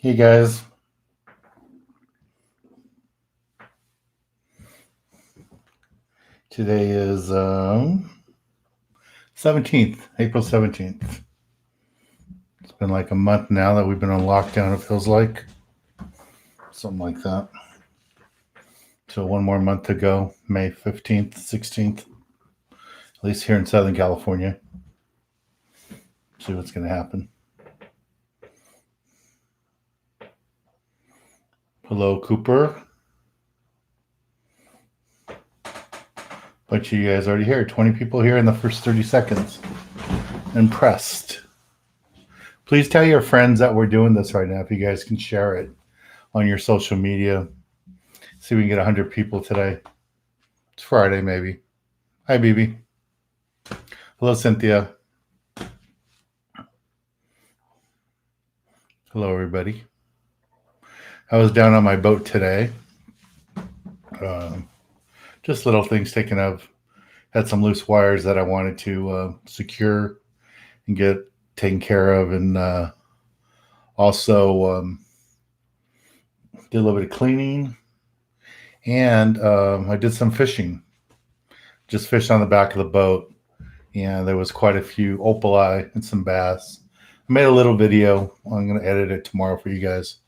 Hey guys, today is 17th, April 17th. It's been like a month now that we've been on lockdown, it feels like. Something like that. So one more month to go, May 15th, 16th, at least here in Southern California. See what's going to happen. Hello, Cooper. Bunch of you guys already here. 20 people here in the first 30 seconds. Impressed. Please tell your friends that we're doing this right now if you guys can share it on your social media. See if we can get 100 people today. It's Friday, maybe. Hi, BB. Hello, Cynthia. Hello, everybody. I was down on my boat today. Just little things taken of. Had some loose wires that I wanted to secure and get taken care of, and also did a little bit of cleaning, and I did some fishing. Just fished on the back of the boat, and there was quite a few opali and some bass. I made a little video. I'm going to edit it tomorrow for you guys.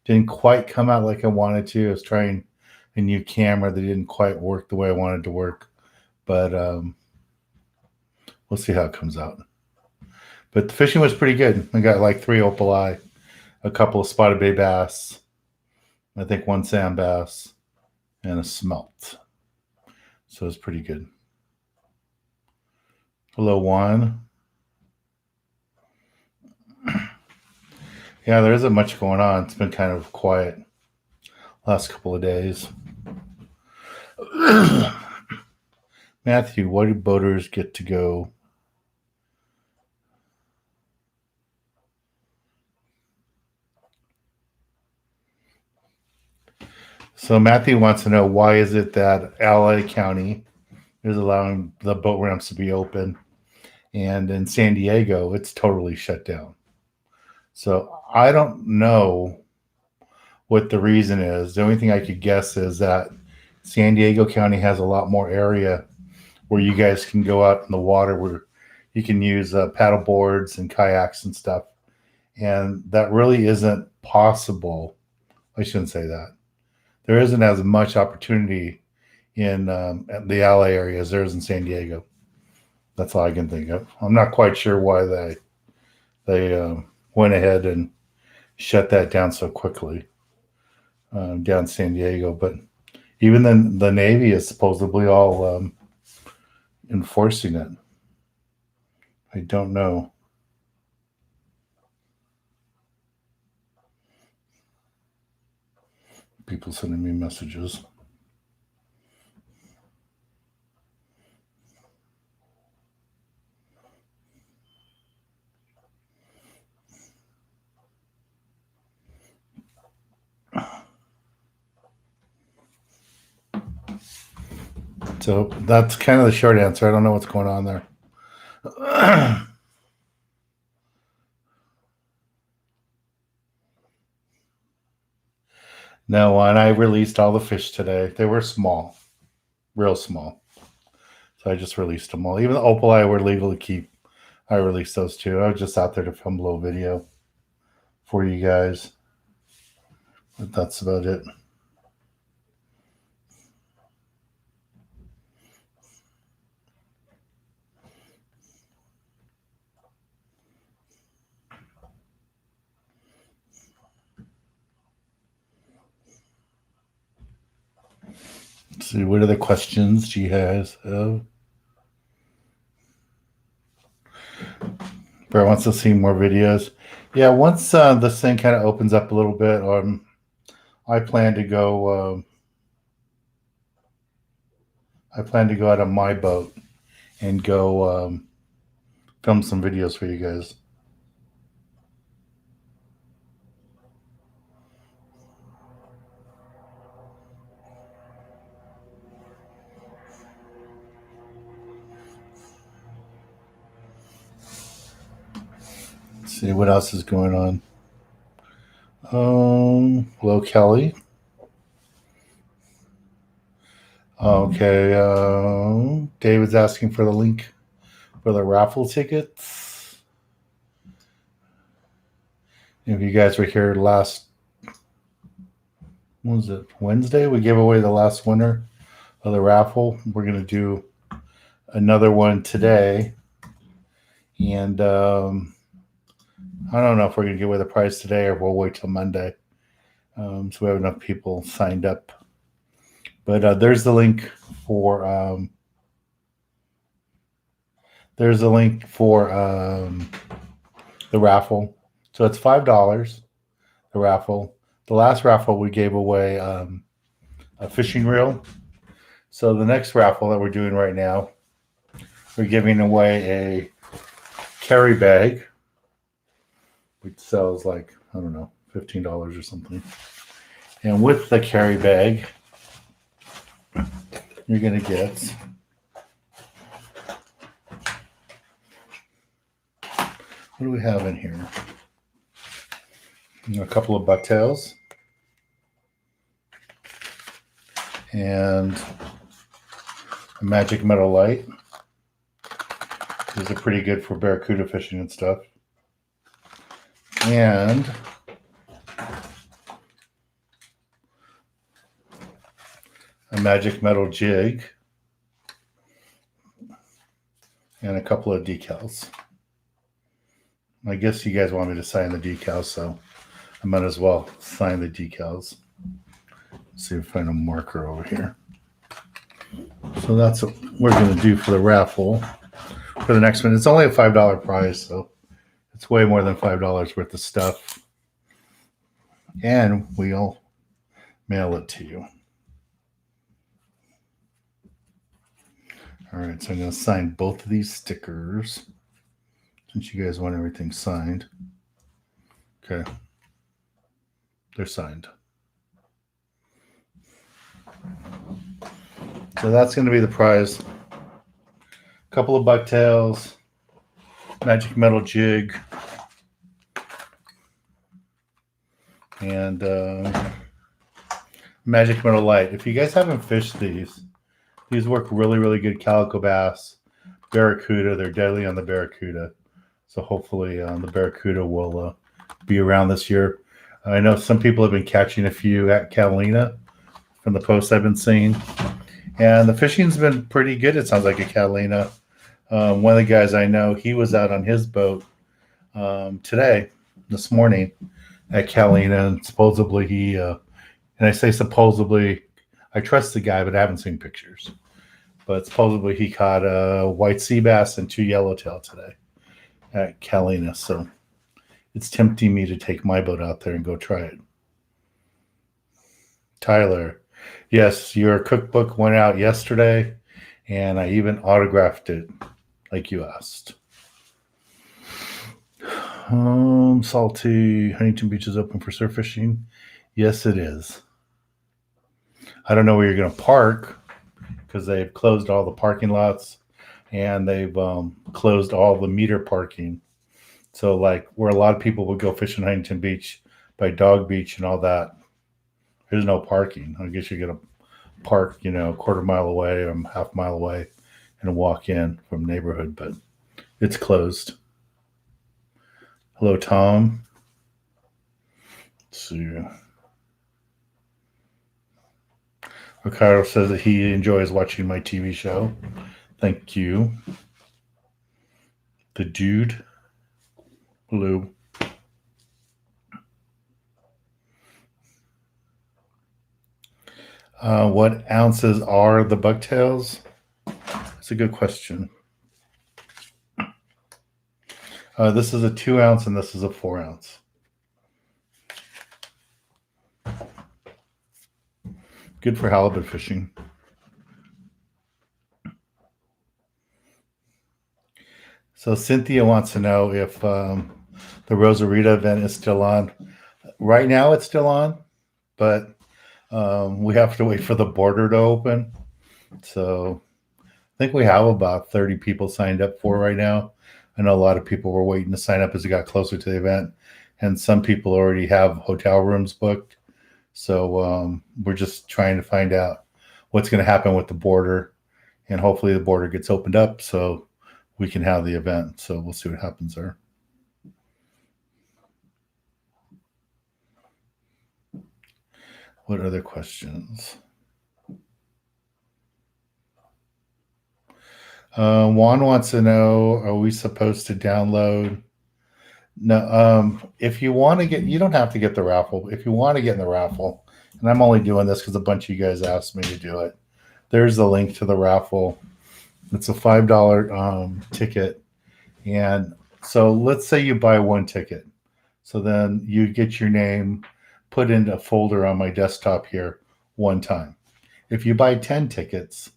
Didn't quite come out like I wanted to. I was trying a new camera that didn't quite work the way I wanted to work, but we'll see how it comes out. But the fishing was pretty good. I got like 3 opali, a couple of spotted bay bass, I think 1 sand bass, and a smelt. So it's pretty good. Hello, Juan. Yeah, there isn't much going on. It's been kind of quiet last couple of days. Matthew, why do boaters get to go? So Matthew wants to know, why is it that LA County is allowing the boat ramps to be open, and in San Diego it's totally shut down? So I don't know what the reason is. The only thing I could guess is that San Diego County has a lot more area where you guys can go out in the water, where you can use paddle boards and kayaks and stuff. And that really isn't possible. I shouldn't say that. There isn't as much opportunity in the LA area as there is in San Diego. That's all I can think of. I'm not quite sure why they went ahead and shut that down so quickly down San Diego. But even then, the Navy is supposedly all enforcing it. I don't know. People sending me messages. So that's kind of the short answer. I don't know what's going on there. No, and I released all the fish today. They were small, real small. So I just released them all. Even the opali were legal to keep. I released those too. I was just out there to film a little video for you guys. But that's about it. Let's see, what other questions do you guys have? Brett wants to see more videos. Yeah, once this thing kind of opens up a little bit, I plan to go. I plan to go out on my boat and go film some videos for you guys. Let's see what else is going on. Hello, Kelly. Okay. David's asking for the link for the raffle tickets. If you guys were here last, what was it, Wednesday? We gave away the last winner of the raffle. We're going to do another one today. And I don't know if we're going to give away the prize today or we'll wait till Monday. So we have enough people signed up. But there's the link for the raffle. So it's $5. The raffle. The last raffle we gave away a fishing reel. So the next raffle that we're doing right now, we're giving away a carry bag, which sells like, I don't know, $15 or something. And with the carry bag, you're going to get what do we have in here? A couple of bucktails and a magic metal light. These are pretty good for barracuda fishing and stuff. And a magic metal jig and a couple of decals. I guess you guys want me to sign the decals, so I might as well sign the decals. Let's see if I find a marker over here. So that's what we're going to do for the raffle. For the next one, it's only a $5 prize, so it's way more than $5 worth of stuff. And we'll mail it to you. All right, so I'm going to sign both of these stickers since you guys want everything signed. Okay. They're signed. So that's going to be the prize. A couple of bucktails, magic metal jig, and magic metal light. If you guys haven't fished these work really, really good calico bass, barracuda. They're deadly on the barracuda. So hopefully the barracuda will be around this year. I know some people have been catching a few at Catalina from the posts I've been seeing. And the fishing's been pretty good, it sounds like, at Catalina. One of the guys I know, he was out on his boat this morning at Catalina, and supposedly he, and I say supposedly, I trust the guy, but I haven't seen pictures. But supposedly he caught a white sea bass and 2 yellowtail today at Catalina. So it's tempting me to take my boat out there and go try it. Tyler, yes, your cookbook went out yesterday, and I even autographed it like you asked. Salty, Huntington Beach is open for surf fishing. Yes, it is. I don't know where you're going to park because they've closed all the parking lots and they've closed all the meter parking. So like where a lot of people would go fishing Huntington Beach by Dog Beach and all that, there's no parking. I guess you're going to park, a quarter mile away or half mile away and walk in from neighborhood, but it's closed. Hello, Tom. Let's see. Ricardo says that he enjoys watching my TV show. Thank you. The dude. Blue. What ounces are the bucktails? That's a good question. This is a 2 ounce and this is a 4 ounce. Good for halibut fishing. So Cynthia wants to know if the Rosarita event is still on. Right now it's still on, but we have to wait for the border to open. So I think we have about 30 people signed up for right now. I know a lot of people were waiting to sign up as it got closer to the event. and some people already have hotel rooms booked. So we're just trying to find out what's going to happen with the border, and hopefully the border gets opened up so we can have the event. So we'll see what happens there. What other questions? Juan wants to know: are we supposed to download? No. If you want to get, you don't have to get the raffle. If you want to get in the raffle, and I'm only doing this because a bunch of you guys asked me to do it. There's the link to the raffle. It's a $5 ticket, and so let's say you buy one ticket. So then you get your name put into a folder on my desktop here one time. If you buy 10 tickets,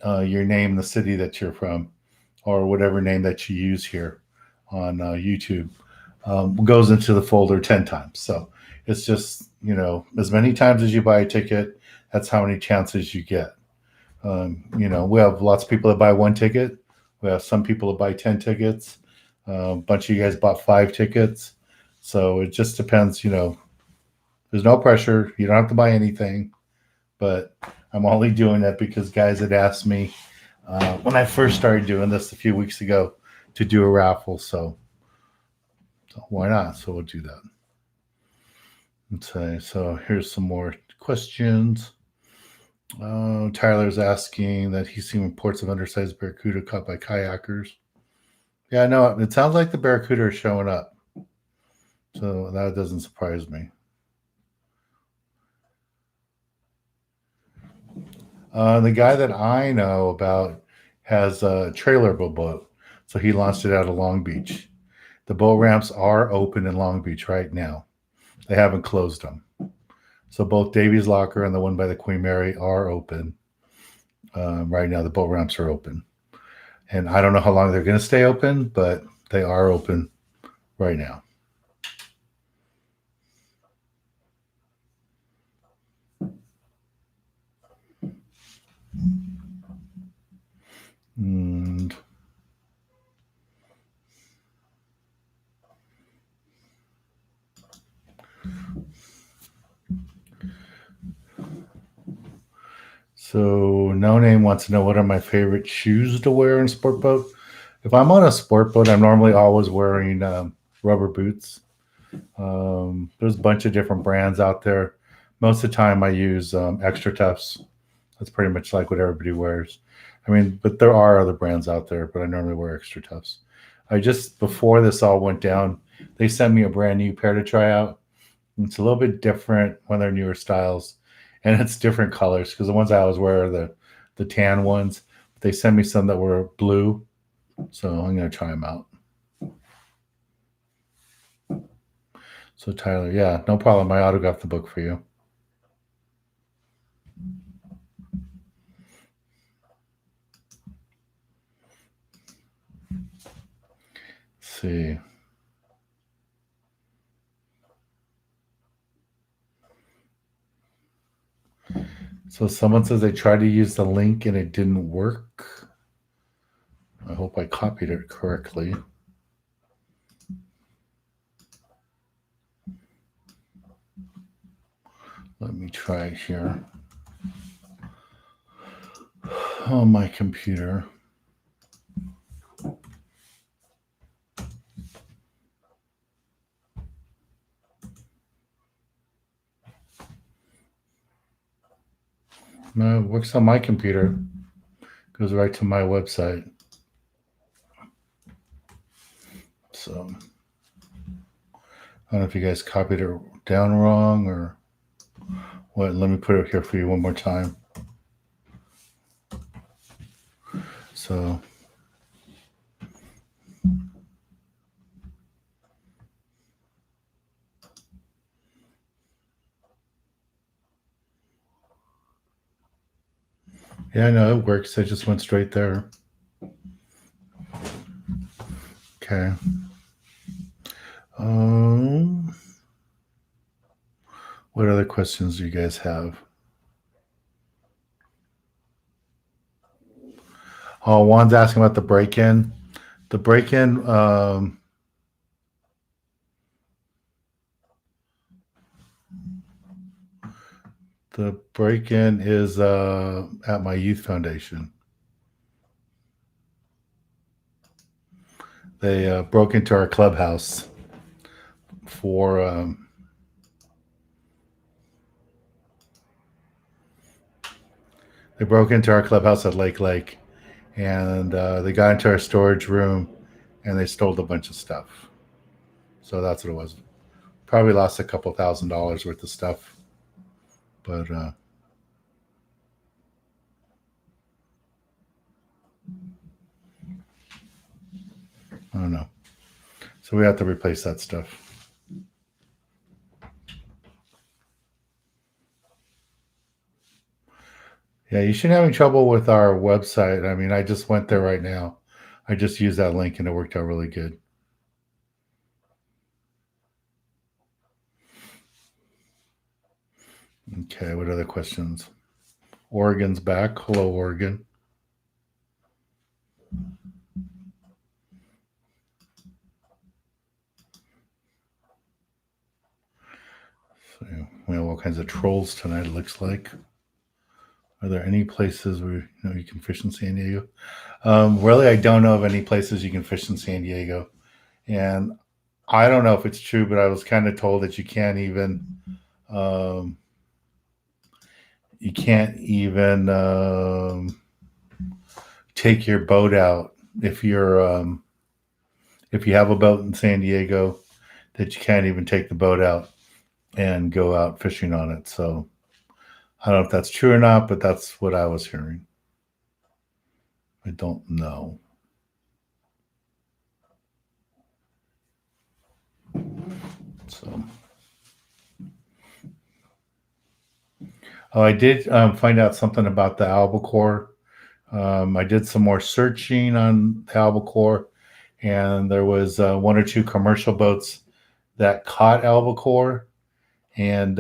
your name, the city that you're from, or whatever name that you use here on YouTube, goes into the folder 10 times. So it's just, as many times as you buy a ticket, that's how many chances you get. We have lots of people that buy one ticket. We have some people that buy 10 tickets. A bunch of you guys bought 5 tickets. So it just depends, there's no pressure. You don't have to buy anything, but I'm only doing that because guys had asked me when I first started doing this a few weeks ago to do a raffle. So why not? So we'll do that. Okay, so here's some more questions. Tyler's asking that he's seen reports of undersized barracuda caught by kayakers. Yeah, no, it sounds like the barracuda are showing up. So that doesn't surprise me. The guy that I know about has a trailer boat. So he launched it out of Long Beach. The boat ramps are open in Long Beach right now. They haven't closed them. So both Davies Locker and the one by the Queen Mary are open. Right now, the boat ramps are open. And I don't know how long they're going to stay open, but they are open right now. And so No Name wants to know what are my favorite shoes to wear in sport boat. If I'm on a sport boat, I'm normally always wearing rubber boots. There's a bunch of different brands out there. Most of the time, I use Extra Toughs. That's pretty much like what everybody wears. I mean, but there are other brands out there, but I normally wear Extra Toughs. Before this all went down, they sent me a brand new pair to try out. It's a little bit different when they're newer styles, and it's different colors because the ones I always wear are the tan ones. They sent me some that were blue, so I'm going to try them out. So Tyler, yeah, no problem. I autographed the book for you. Let's see. So someone says they tried to use the link and it didn't work. I hope I copied it correctly. Let me try here. On my computer. No, it works on my computer. Goes right to my website. So I don't know if you guys copied it down wrong or what. Let me put it here for you one more time. So yeah, I know it works. I just went straight there. Okay. What other questions do you guys have? Oh, Juan's asking about the break-in. The break-in, The break-in is at my youth foundation. They broke into our clubhouse for they broke into our clubhouse at Lake, and they got into our storage room, and they stole a bunch of stuff. So that's what it was. Probably lost a couple $1,000s worth of stuff, but I don't know. So we have to replace that stuff. Yeah, you shouldn't have any trouble with our website. I mean, I just went there right now. I just used that link and it worked out really good. Okay, what other questions? Oregon's back. Hello, Oregon. So we have all kinds of trolls tonight, it looks like. Are there any places where you can fish in San Diego? Really, I don't know of any places you can fish in San Diego. And I don't know if it's true, but I was kind of told that um, you can't even take your boat out if you have a boat in San Diego, that you can't even take the boat out and go out fishing on it. So I don't know if that's true or not, but that's what I was hearing. I don't know. So, oh, I did find out something about the albacore. I did some more searching on the albacore, and there was one or two commercial boats that caught albacore, and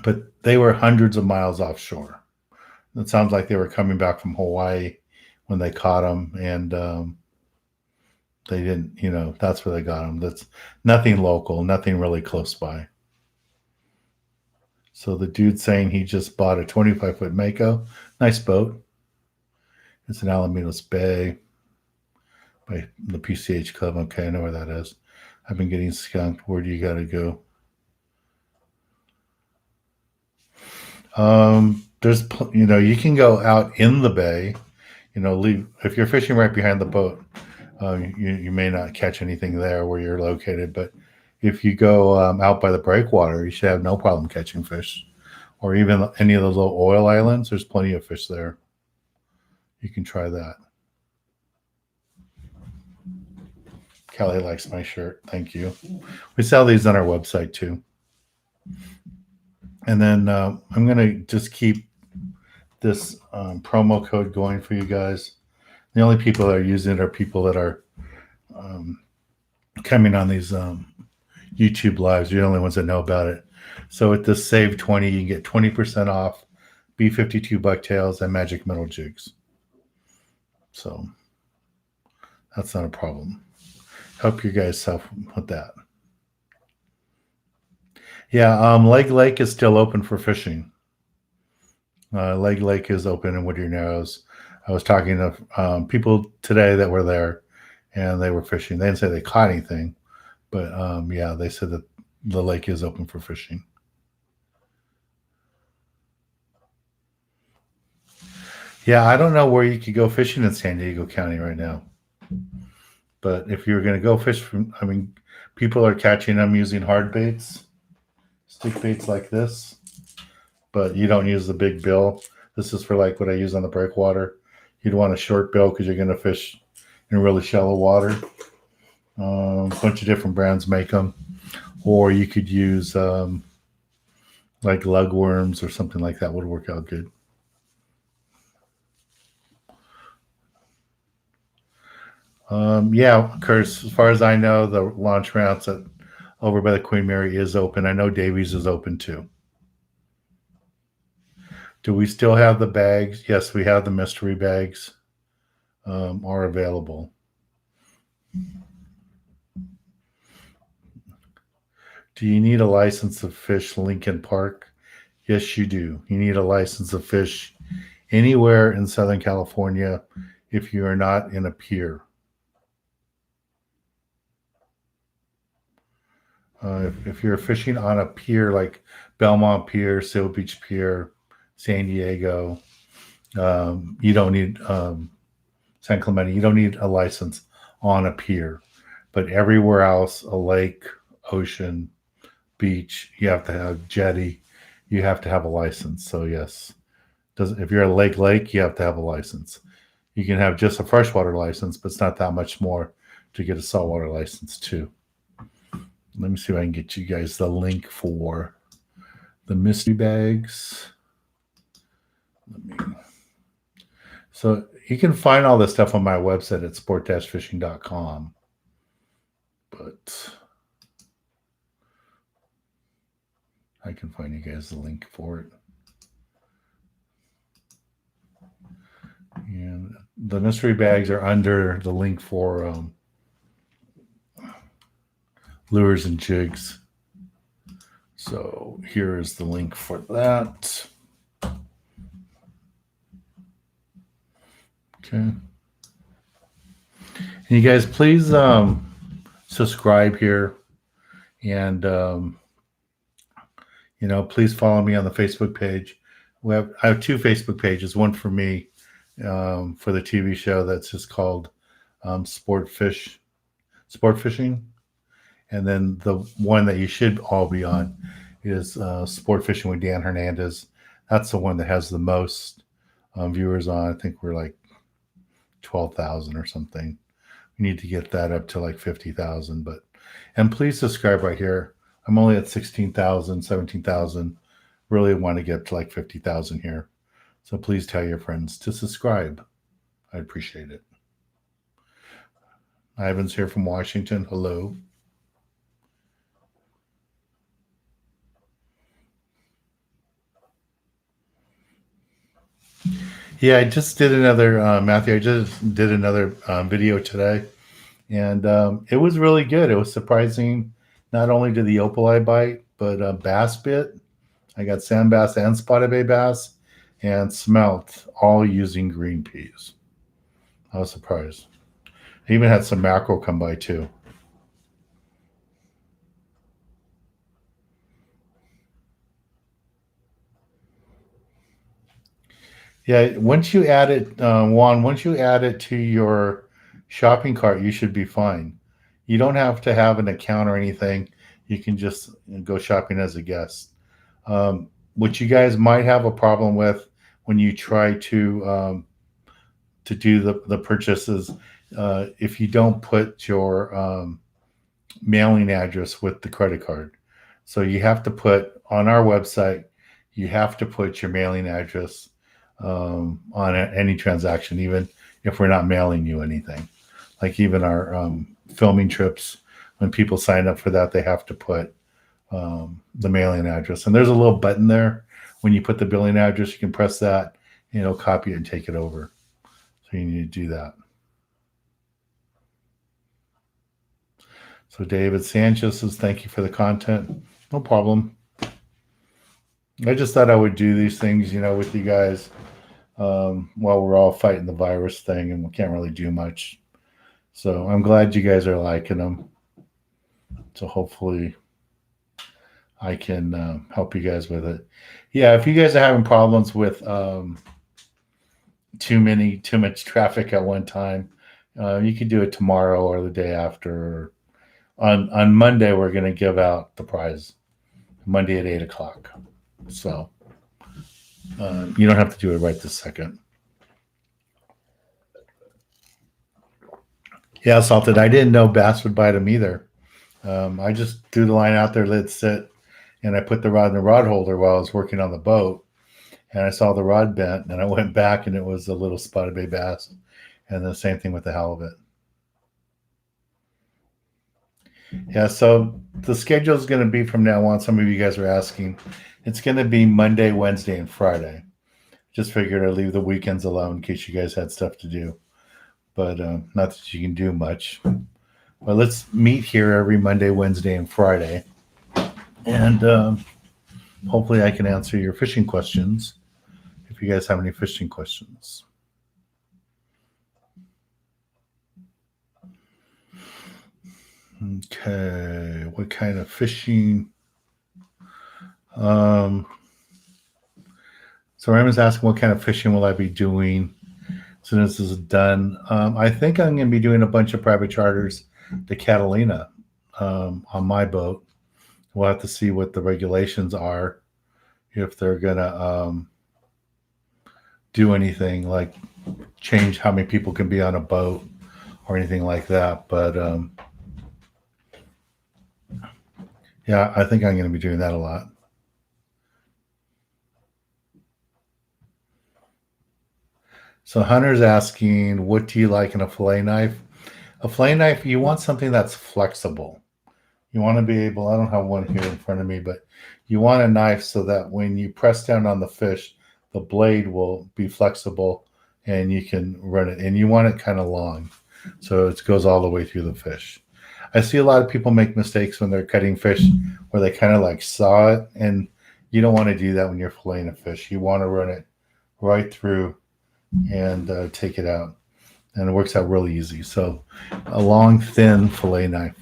but they were hundreds of miles offshore. It sounds like they were coming back from Hawaii when they caught them, and they didn't. That's where they got them. That's nothing local, nothing really close by. So the dude saying he just bought a 25-foot Mako, nice boat. It's in Alamitos Bay by the PCH Club. Okay, I know where that is. I've been getting skunked. Where do you got to go? There's you can go out in the bay. Leave if you're fishing right behind the boat. You may not catch anything there where you're located, but if you go out by the breakwater, you should have no problem catching fish, or even any of those little oil islands. There's plenty of fish there. You can try that. Kelly likes my shirt. Thank you. We sell these on our website too. And then I'm going to just keep this promo code going for you guys. The only people that are using it are people that are coming on these YouTube lives. You're the only ones that know about it. So with this Save 20, you can get 20% off B52 bucktails and magic metal jigs. So that's not a problem. Help you guys self with that. Yeah, Leg Lake is still open for fishing. Leg Lake is open in Whittier Narrows. I was talking to people today that were there, and they were fishing. They didn't say they caught anything, but yeah, they said that the lake is open for fishing. Yeah, I don't know where you could go fishing in San Diego County right now. But if you're going to go fish, people are catching them using hard baits, stick baits like this, but you don't use the big bill. This is for like what I use on the breakwater. You'd want a short bill because you're going to fish in really shallow water. A bunch of different brands make them. Or you could use like lugworms or something like that would work out good. Yeah, Curtis, as far as I know, the launch routes over by the Queen Mary is open. I know Davies is open too. Do we still have the bags? Yes, we have the mystery bags are available. Do you need a license to fish Lincoln Park? Yes, you do. You need a license to fish anywhere in Southern California if you are not in a pier. If you're fishing on a pier like Belmont Pier, Seal Beach Pier, San Diego, you don't need San Clemente. You don't need a license on a pier, but everywhere else, a lake, ocean, beach, you have to have jetty. You have to have a license. So yes, if you're a lake, you have to have a license. You can have just a freshwater license, but it's not that much more to get a saltwater license too. Let me see if I can get you guys the link for the mystery bags. So you can find all this stuff on my website at sport-fishing.com. But I can find you guys the link for it. And the mystery bags are under the link for lures and jigs. So here is the link for that. Okay. And you guys, please subscribe here, and please follow me on the Facebook page. I have two Facebook pages. One for me, for the TV show that's just called Sport Fishing, and then the one that you should all be on is Sport Fishing with Dan Hernandez. That's the one that has the most viewers on. I think we're like 12,000 or something. We need to get that up to like 50,000. And please subscribe right here. I'm only at 16,000, 17,000. Really want to get to like 50,000 here. So please tell your friends to subscribe. I appreciate it. Ivan's here from Washington. Hello. Yeah, I just did another, Matthew, I just did another video today, and it was really good. It was surprising. Not only did the opaleye bite, but bass bit. I got sand bass and spotted bay bass and smelt, all using green peas. I was surprised. I even had some mackerel come by too. Yeah, once you add it, Juan, once you add it to your shopping cart, you should be fine. You don't have to have an account or anything. You can just go shopping as a guest. What you guys might have a problem with when you try to do the purchases, if you don't put your mailing address with the credit card. So you have to put on our website, you have to put your mailing address on any transaction, even if we're not mailing you anything. Like even our filming trips, when people sign up for that, they have to put the mailing address. And there's a little button there. When you put the billing address, you can press that, and it'll copy it and take it over. So you need to do that. So David Sanchez says, thank you for the content. No problem. I just thought I would do these things, with you guys while we're all fighting the virus thing and we can't really do much. So I'm glad you guys are liking them. So hopefully I can help you guys with it. Yeah, if you guys are having problems with too much traffic at one time, you can do it tomorrow or the day after. On Monday, we're going to give out the prize. Monday at 8 o'clock. So you don't have to do it right this second. Yeah, Salted. I didn't know bass would bite them either. I just threw the line out there, let it sit, and I put the rod in the rod holder while I was working on the boat. And I saw the rod bent, and I went back, and it was a little spotted bay bass. And the same thing with the halibut. Yeah, so the schedule is going to be from now on. Some of you guys are asking. It's going to be Monday, Wednesday, and Friday. Just figured I'd leave the weekends alone in case you guys had stuff to do. But not that you can do much. But let's meet here every Monday, Wednesday, and Friday. And hopefully I can answer your fishing questions if you guys have any fishing questions. Okay, what kind of fishing? Um, so Raymond's asking what kind of fishing will I be doing as soon as this is done. I think I'm going to be doing a bunch of private charters to Catalina on my boat. We'll have to see what the regulations are, if they're going to do anything like change how many people can be on a boat or anything like that. But yeah, I think I'm going to be doing that a lot. So Hunter's asking, what do you like in a fillet knife? A fillet knife, you want something that's flexible. You want to be able, I don't have one here in front of me, but you want a knife so that when you press down on the fish, the blade will be flexible and you can run it. And you want it kind of long so it goes all the way through the fish. I see a lot of people make mistakes when they're cutting fish where they kind of like saw it, and you don't want to do that when you're filleting a fish. You want to run it right through and take it out. And it works out really easy. So a long, thin fillet knife,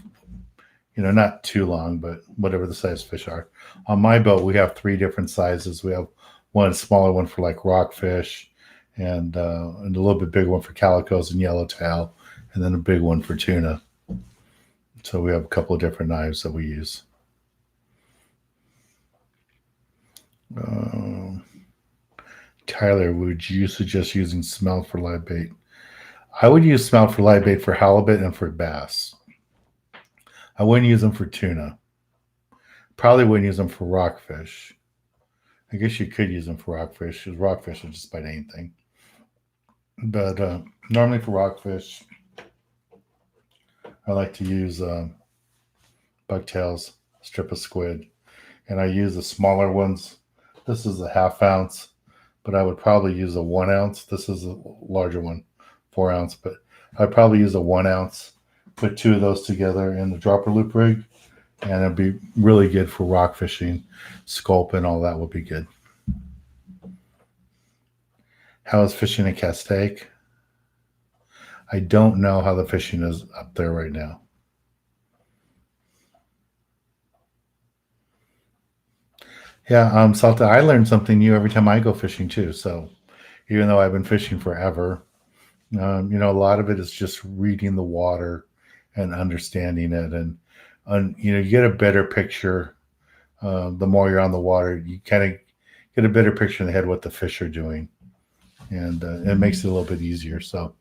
not too long, but whatever the size fish are. On my boat, we have 3 different sizes. We have one smaller one for like rockfish, and a little bit bigger one for calicos and yellowtail, and then a big one for tuna. So we have a couple of different knives that we use. Tyler, would you suggest using smelt for live bait? I would use smelt for live bait for halibut and for bass. I wouldn't use them for tuna. Probably wouldn't use them for rockfish. I guess you could use them for rockfish, because rockfish will just bite anything. But normally for rockfish, I like to use bucktails, strip of squid, and I use the smaller ones. This is a half ounce, but I would probably use a 1 ounce. This is a larger one, 4 ounce, but I'd probably use a 1 ounce. Put 2 of those together in the dropper loop rig, and it'd be really good for rock fishing, sculpin, all that would be good. How is fishing in Castaic? I don't know how the fishing is up there right now. Yeah, Salta, I learn something new every time I go fishing too. So even though I've been fishing forever, a lot of it is just reading the water and understanding it, and you get a better picture. The more you're on the water, you kind of get a better picture in the head what the fish are doing, and it makes it a little bit easier. So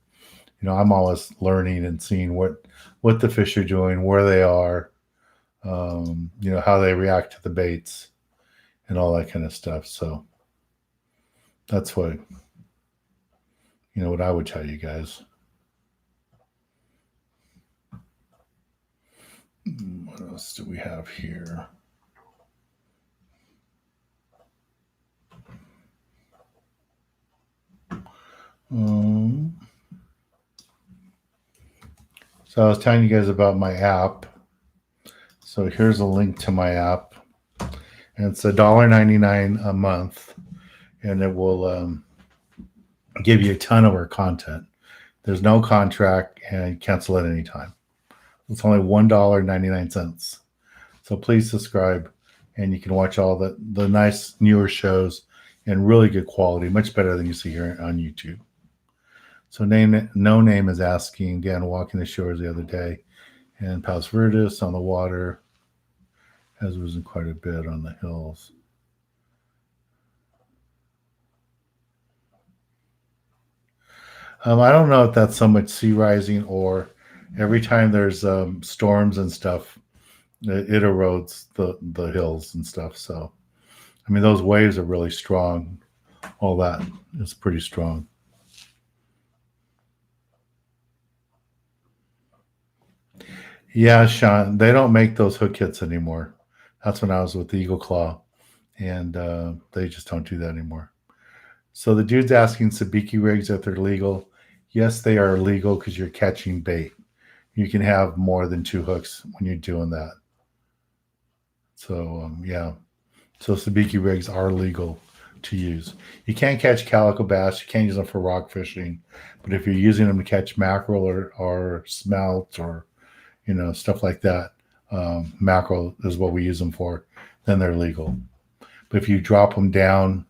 I'm always learning and seeing what the fish are doing, where they are, how they react to the baits and all that kind of stuff. So that's what I would tell you guys. What else do we have here? So I was telling you guys about my app. So here's a link to my app, and it's $1.99 a month, and it will give you a ton of our content. There's no contract, and cancel at any time. It's only $1.99. So please subscribe, and you can watch all the nice newer shows and really good quality, much better than you see here on YouTube. So no name is asking, again, walking the shores the other day, and Palos Verdes on the water has risen quite a bit on the hills. I don't know if that's so much sea rising or every time there's storms and stuff, it erodes the hills and stuff. So, I mean, those waves are really strong. All that is pretty strong. Yeah, Sean, they don't make those hook kits anymore. That's when I was with the Eagle Claw, and they just don't do that anymore. So the dude's asking sabiki rigs if they're legal. Yes, they are legal because you're catching bait. You can have more than 2 hooks when you're doing that. So yeah, so sabiki rigs are legal to use. You can't catch calico bass. You can't use them for rock fishing, but if you're using them to catch mackerel or smelt or stuff like that, mackerel is what we use them for. Then they're legal. But if you drop them down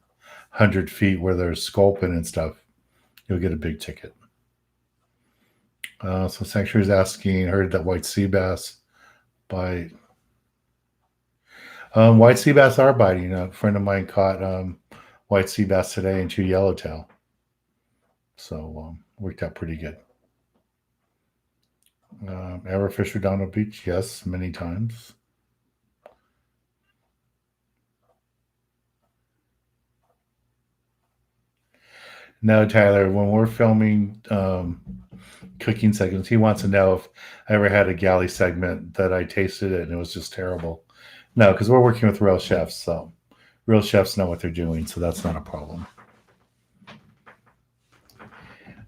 100 feet where there's sculpin and stuff, you'll get a big ticket. So Sanctuary's asking, heard that white sea bass bite. White sea bass are biting. A friend of mine caught white sea bass today and 2 yellowtail. So worked out pretty good. Ever fished Redondo Beach? Yes, many times. No, Tyler, when we're filming cooking segments, he wants to know if I ever had a galley segment that I tasted it and it was just terrible. No, because we're working with real chefs, so real chefs know what they're doing, so that's not a problem.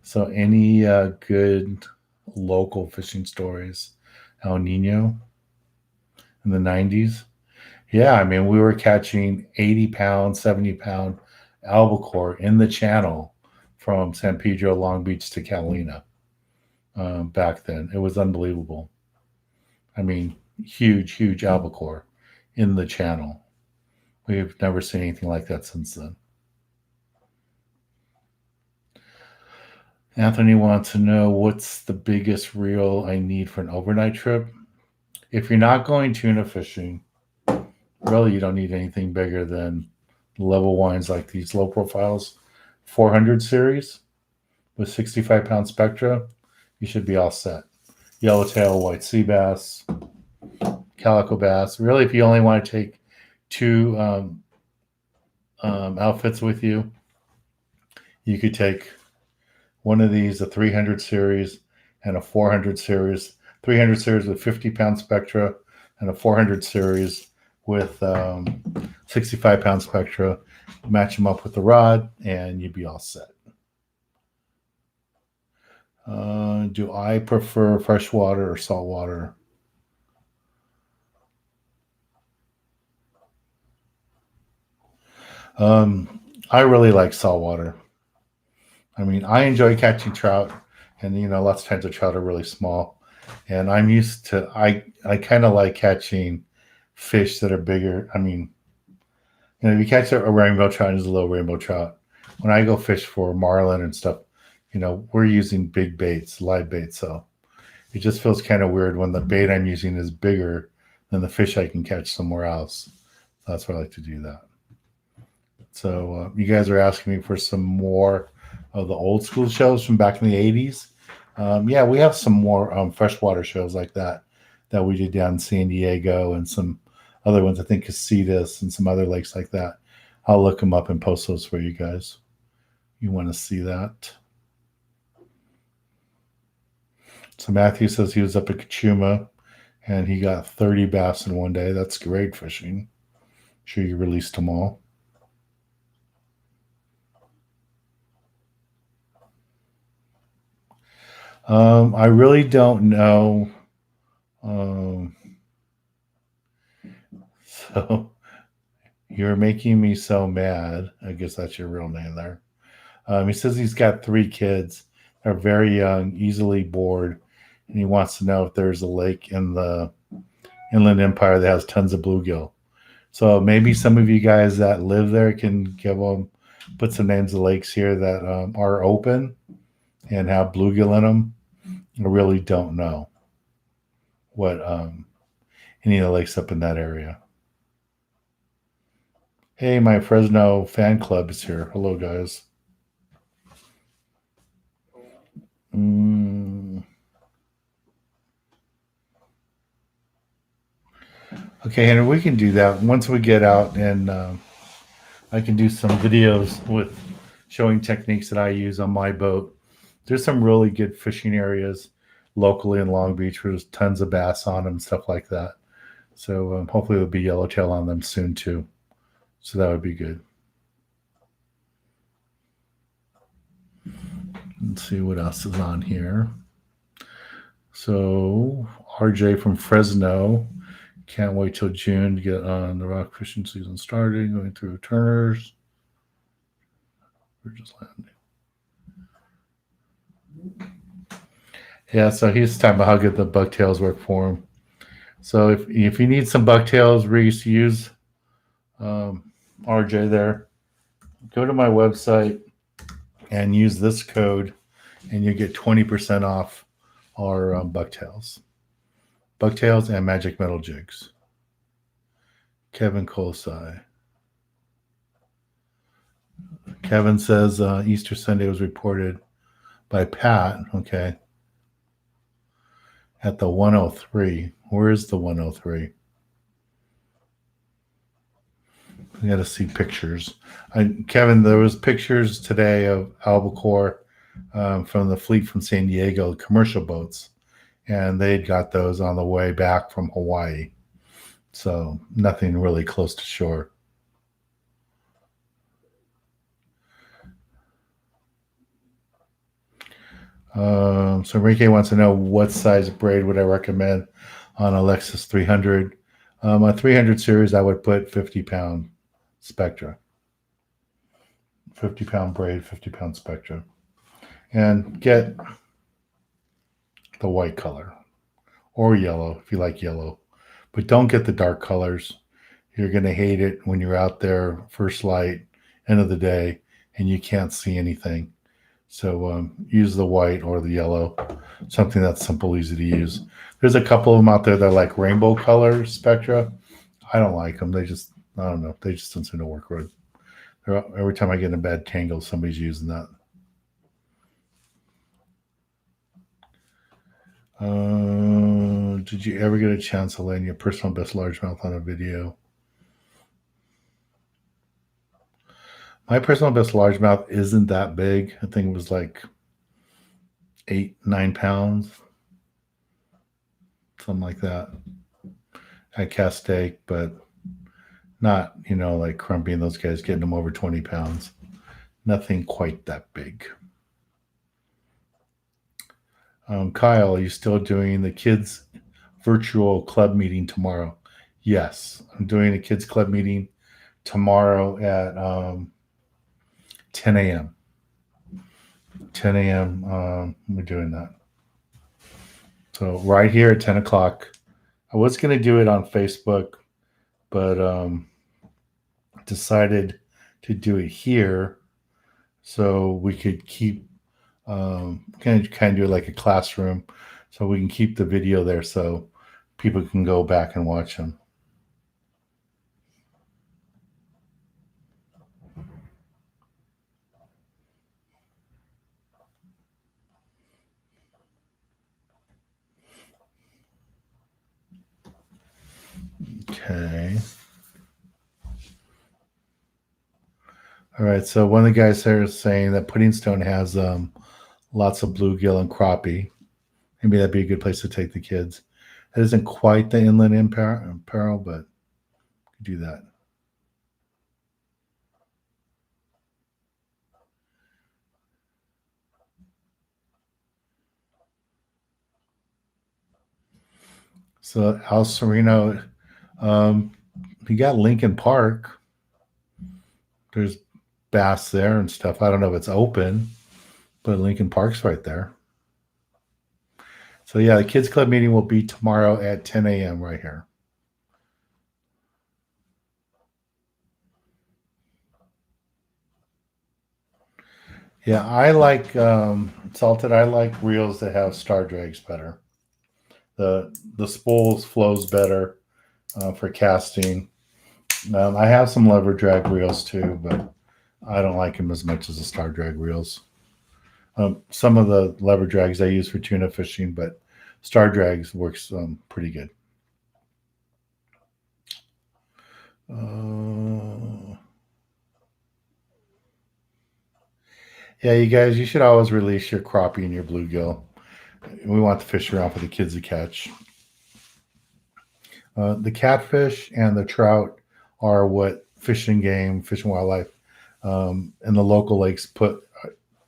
So, any good local fishing stories? El Nino in the 90s? Yeah, I mean, we were catching 80 pound, 70 pound albacore in the channel from San Pedro, Long Beach to Catalina back then. It was unbelievable. I mean, huge, huge albacore in the channel. We've never seen anything like that since then. Anthony wants to know what's the biggest reel I need for an overnight trip. If you're not going tuna fishing, really you don't need anything bigger than level wines like these low profiles 400 series with 65 pound spectra. You should be all set. Yellowtail, white sea bass, calico bass. Really, if you only want to take two outfits with you, you could take one of these, a 300 series and a 400 series. 300 series with 50 pound spectra and a 400 series with 65 pound spectra. Match them up with the rod and you'd be all set. Do I prefer freshwater or saltwater? I really like saltwater. I mean, I enjoy catching trout, and lots of times the trout are really small. And I'm used to I kind of like catching fish that are bigger. I mean, if you catch a rainbow trout, it's a little rainbow trout. When I go fish for marlin and stuff, we're using big baits, live baits. So it just feels kind of weird when the bait I'm using is bigger than the fish I can catch somewhere else. That's why I like to do that. So you guys are asking me for some more of the old school shows from back in the 80s. Yeah, we have some more freshwater shows like that we did down in San Diego and some other ones. I think Casitas and some other lakes like that. I'll look them up and post those for you guys. You want to see that? So Matthew says he was up at Kachuma and he got 30 bass in one day. That's great fishing. Sure you released them all. I really don't know. Um, so you're making me so mad. I guess that's your real name there. He says he's got 3 kids. They're very young, easily bored, and he wants to know if there's a lake in the Inland Empire that has tons of bluegill. So maybe some of you guys that live there can put some names of lakes here that are open and have bluegill in them. I really don't know what any of the lakes up in that area. Hey, my Fresno fan club is here. Hello, guys. Okay, Henry, we can do that once we get out, and I can do some videos with showing techniques that I use on my boat. There's some really good fishing areas locally in Long Beach where there's tons of bass on them and stuff like that. So hopefully there'll be yellowtail on them soon too. So that would be good. Let's see what else is on here. So RJ from Fresno, Can't wait till June to get on the rock fishing season starting. Going through Turners. We're just landing. Yeah, so he's talking about how good the bucktails work for him. So if you need some bucktails, Reese, use RJ there. Go to my website and use this code, and you get 20% off our bucktails and magic metal jigs. Kevin Colesai. Kevin says Easter Sunday was reported by Pat. Okay. At the 103. Where is the 103? I got to see pictures. Kevin, there was pictures today of albacore from the fleet from San Diego, commercial boats, and they got those on the way back from Hawaii. So nothing really close to shore. So Enrique wants to know what size braid would I recommend on a Lexus 300. A 300 series, I would put 50-pound Spectra. 50-pound braid, 50-pound Spectra. And get the white color or yellow if you like yellow. But don't get the dark colors. You're going to hate it when you're out there, first light, end of the day, and you can't see anything. So use the white or the yellow, something that's simple, easy to use. There's a couple of them out there that are like rainbow color Spectra. I don't like them. They just, I don't know. They just don't seem to work right. Every time I get in a bad tangle, somebody's using that. Did you ever get a chance to land your personal best largemouth on a video? My personal best largemouth isn't that big. I think it was like 8-9 pounds, something like that. I cast steak, but not, like Crumpy and those guys getting them over 20 pounds. Nothing quite that big. Kyle, are you still doing the kids virtual club meeting tomorrow? Yes, I'm doing a kids club meeting tomorrow at 10 a.m. 10 a.m. We're doing that. So right here at 10 o'clock. I was going to do it on Facebook, but decided to do it here so we could keep kind of do it like a classroom, so we can keep the video there so people can go back and watch them. Okay. All right. So one of the guys there is saying that Pudding Stone has lots of bluegill and crappie. Maybe that'd be a good place to take the kids. It isn't quite the inland apparel, but do that. So Al Sereno, you got Lincoln Park. There's bass there and stuff. I don't know if it's open, but Lincoln Park's right there. So yeah, the kids club meeting will be tomorrow at 10 a.m. right here. Yeah, I like salted. I like reels that have star drags better. The spools flows better for casting. I have some lever drag reels too, but I don't like them as much as the star drag reels. Some of the lever drags I use for tuna fishing, but star drags works pretty good. Yeah, you guys, you should always release your crappie and your bluegill. We want the fish around for the kids to catch. The catfish and the trout are what Fish and Game, Fish and Wildlife, and the local lakes put.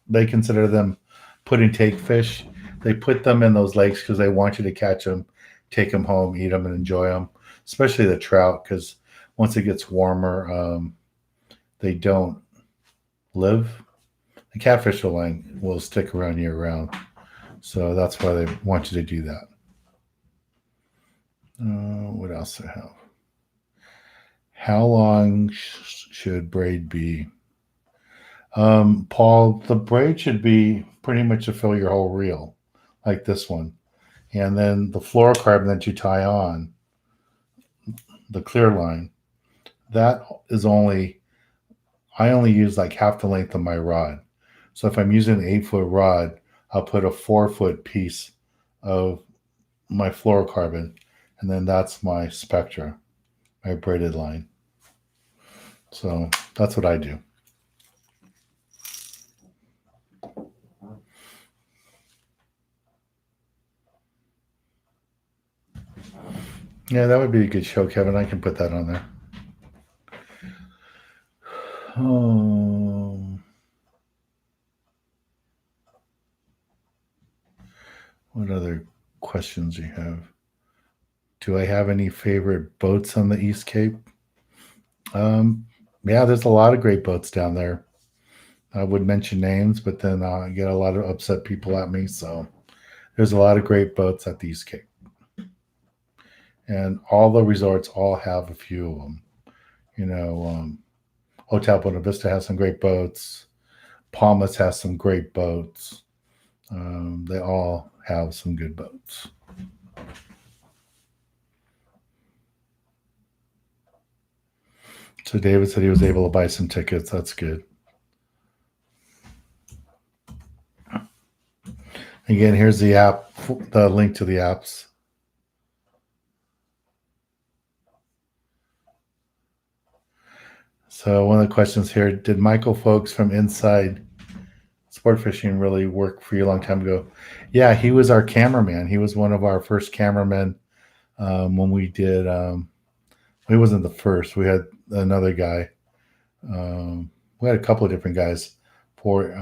They consider them put and take fish. They put them in those lakes because they want you to catch them, take them home, eat them, and enjoy them. especially the trout, because once it gets warmer, they don't live. The catfish will stick around year round, so that's why they want you to do that. What else do I have? How long should braid be? Paul, the braid should be pretty much to fill your whole reel, like this one. And then the fluorocarbon that you tie on, the clear line, that is I only use like half the length of my rod. So if I'm using an 8-foot rod, I'll put a 4-foot piece of my fluorocarbon, and then that's my spectra, my braided line. So that's what I do. Yeah, that would be a good show, Kevin. I can put that on there. What other questions you have? Do I have any favorite boats on the East Cape? Yeah, there's a lot of great boats down there. I would mention names, but then I get a lot of upset people at me. So there's a lot of great boats at the East Cape. And all the resorts all have a few of them. You know, Hotel Buena Vista has some great boats. Palmas has some great boats. They all have some good boats. So David said he was able to buy some tickets. That's good. Again, here's the app, the link to the apps. So one of the questions here, did Michael Folks from Inside Sport Fishing really work for you a long time ago? Yeah, he was our cameraman. He was one of our first cameramen when we did, he wasn't the first. We had another guy. We had a couple of different guys for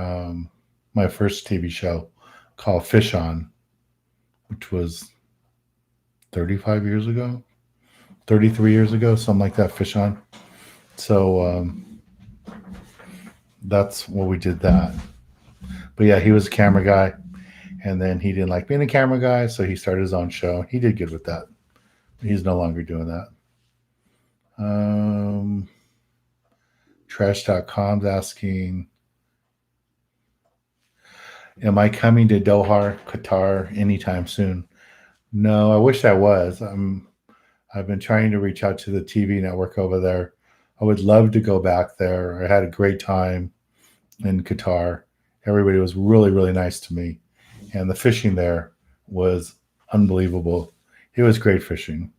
my first TV show called Fish On, which was 35 years ago, 33 years ago, something like that, Fish On. So that's what we did that. But yeah, he was a camera guy, and then he didn't like being a camera guy, so he started his own show. He did good with that. He's no longer doing that. Trash.com's asking, am I coming to Doha, Qatar anytime soon? No, I wish I was. I've been trying to reach out to the TV network over there. I would love to go back there. I had a great time in Qatar. Everybody was really, really nice to me. And the fishing there was unbelievable. It was great fishing.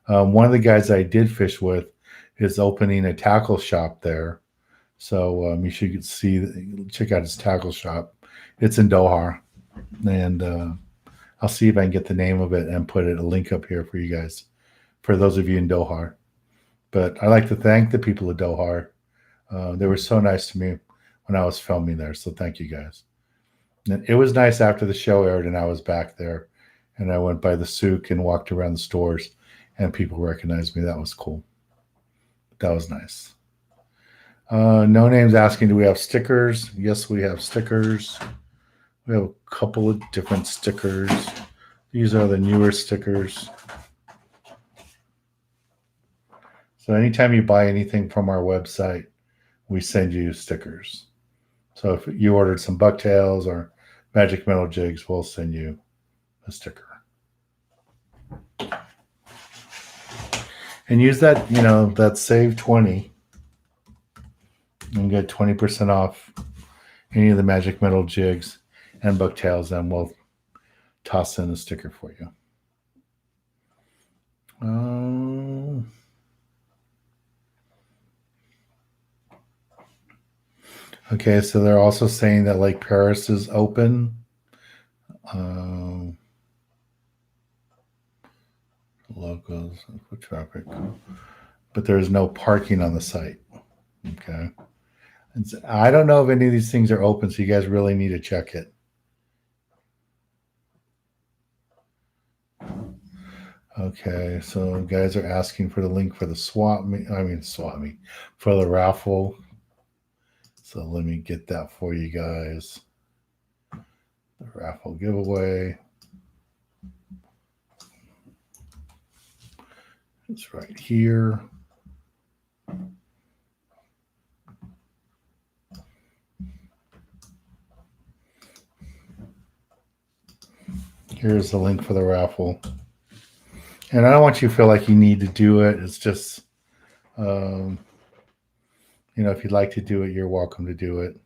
One of the guys I did fish with is opening a tackle shop there. So you should check out his tackle shop. It's in Doha. And I'll see if I can get the name of it and put a link up here for you guys, for those of you in Doha. But I'd like to thank the people of Doha. They were so nice to me when I was filming there. So thank you guys. And it was nice after the show aired and I was back there and I went by the souk and walked around the stores and people recognized me. That was cool. That was nice. No Name's asking, do we have stickers? Yes, we have stickers. We have a couple of different stickers. These are the newer stickers. So anytime you buy anything from our website, we send you stickers. So if you ordered some bucktails or magic metal jigs, we'll send you a sticker. And use that, that save 20 and get 20% off any of the magic metal jigs and bucktails, and we'll toss in a sticker for you. Okay, so they're also saying that Lake Paris is open. Locals, foot traffic, but there's no parking on the site. Okay. And so I don't know if any of these things are open, so you guys really need to check it. Okay, so guys are asking for the link for the swap meet for the raffle. So let me get that for you guys. The raffle giveaway. It's right here. Here's the link for the raffle. And I don't want you to feel like you need to do it. It's just, um, if you'd like to do it, you're welcome to do it.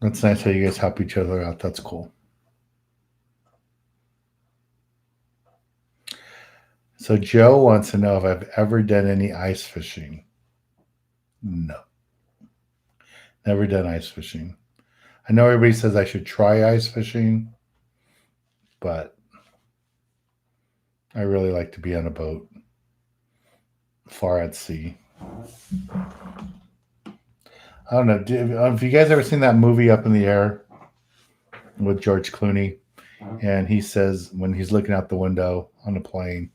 That's nice how you guys help each other out. That's cool. So Joe wants to know if I've ever done any ice fishing. No, never done ice fishing. I know everybody says I should try ice fishing, but I really like to be on a boat far at sea. I don't know. Have you guys ever seen that movie Up in the Air with George Clooney? And he says when he's looking out the window on a plane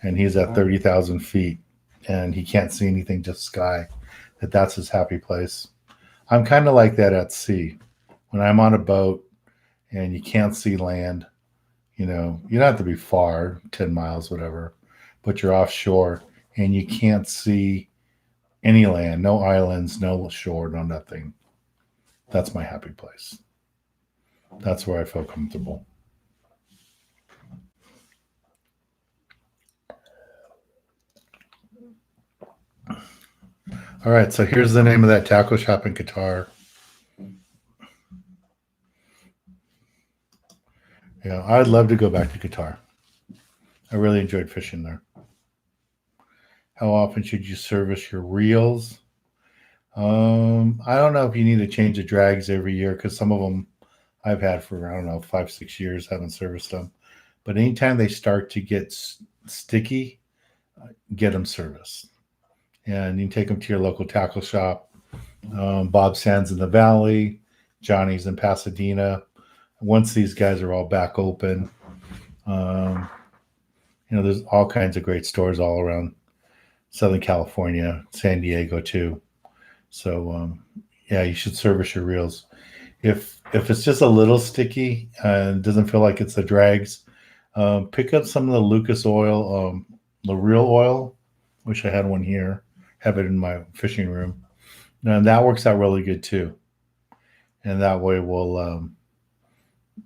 and he's at 30,000 feet and he can't see anything, just sky, that's his happy place. I'm kind of like that at sea. When I'm on a boat and you can't see land, you don't have to be far, 10 miles, whatever, but you're offshore and you can't see any land, no islands, no shore, no nothing. That's my happy place. That's where I feel comfortable. All right, so here's the name of that tackle shop in Qatar. Yeah, I'd love to go back to Qatar. I really enjoyed fishing there. How often should you service your reels? I don't know if you need to change the drags every year because some of them I've had for I don't know 5 6 years haven't serviced them. But anytime they start to get sticky, get them serviced, and you can take them to your local tackle shop. Bob Sands in the Valley, Johnny's in Pasadena. Once these guys are all back open, um, there's all kinds of great stores all around Southern California, San Diego too. So yeah, you should service your reels. If it's just a little sticky and doesn't feel like it's the drags, pick up some of the Lucas oil, the real oil. Wish I had one here. Have it in my fishing room, and that works out really good too. And that way, it'll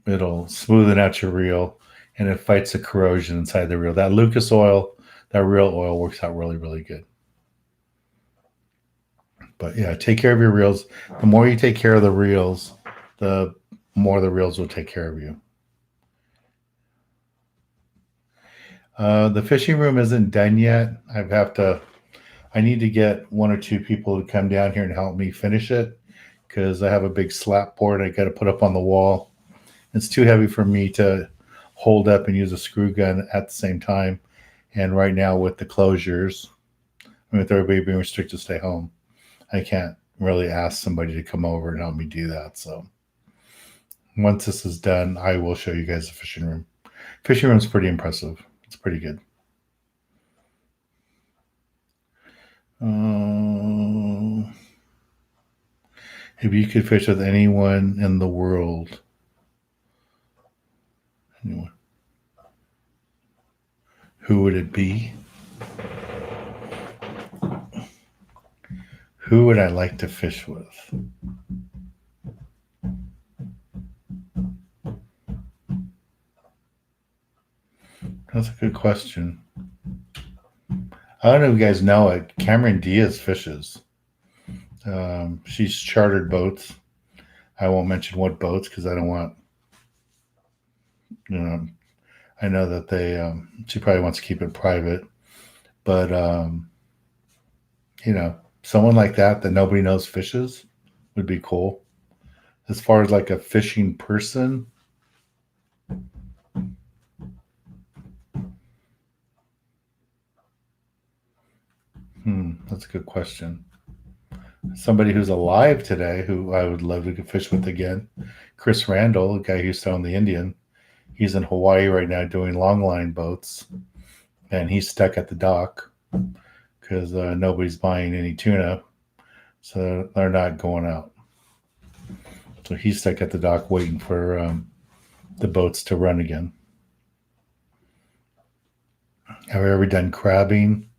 smoothen out your reel, and it fights the corrosion inside the reel. That Lucas oil, that real oil works out really really good. But yeah, take care of your reels. The more you take care of the reels, the more the reels will take care of you. The fishing room isn't done yet. I need to get one or two people to come down here and help me finish it because I have a big slat board I got to put up on the wall. It's too heavy for me to hold up and use a screw gun at the same time. And right now with the closures, with everybody being restricted to stay home, I can't really ask somebody to come over and help me do that. So once this is done, I will show you guys the fishing room. Fishing room is pretty impressive. It's pretty good. If you could fish with anyone in the world, anyone, who would it be? Who would I like to fish with? That's a good question. I don't know if you guys know it. Cameron Diaz fishes. She's chartered boats. I won't mention what boats because I don't want, you know, I know that she probably wants to keep it private. But, someone like that nobody knows fishes would be cool. As far as like a fishing person, that's a good question. Somebody who's alive today, who I would love to fish with again, Chris Randall, the guy who used to own the Indian. He's in Hawaii right now doing longline boats, and he's stuck at the dock because nobody's buying any tuna, so they're not going out. So he's stuck at the dock waiting for the boats to run again. Have I ever done crabbing?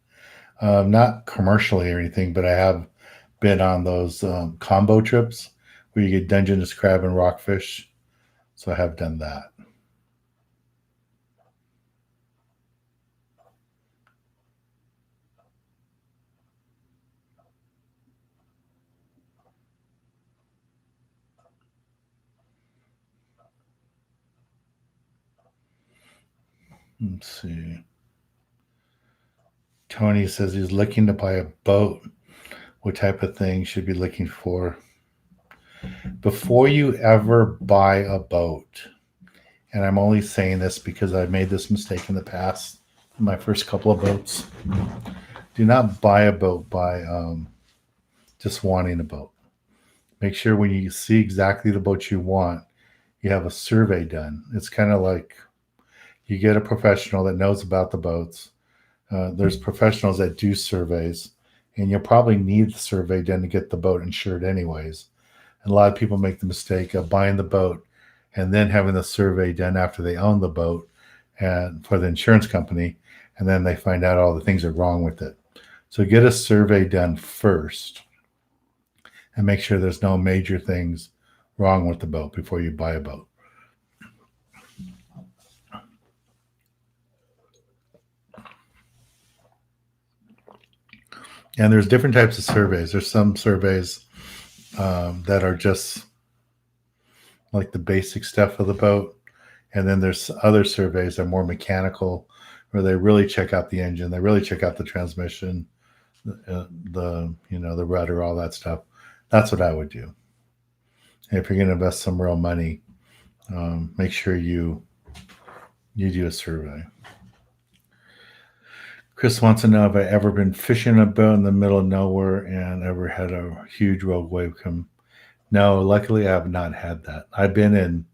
Not commercially or anything, but I have been on those combo trips where you get Dungeness crab and rockfish. So I have done that. Let's see. Tony says he's looking to buy a boat. What type of thing should be looking for? Before you ever buy a boat, and I'm only saying this because I made this mistake in the past, my first couple of boats, do not buy a boat by just wanting a boat. Make sure when you see exactly the boat you want, you have a survey done. It's kind of like you get a professional that knows about the boats. There's professionals that do surveys, and you'll probably need the survey done to get the boat insured, anyways. And a lot of people make the mistake of buying the boat and then having the survey done after they own the boat and for the insurance company, and then they find out all the things are wrong with it. So get a survey done first and make sure there's no major things wrong with the boat before you buy a boat. And there's different types of surveys. There's some surveys that are just like the basic stuff of the boat. And then there's other surveys that are more mechanical, where they really check out the engine, they really check out the transmission, the rudder, all that stuff. That's what I would do. And if you're going to invest some real money, make sure you do a survey. Chris wants to know if I ever been fishing a boat in the middle of nowhere and ever had a huge rogue wave come. No, luckily I have not had that. I've been in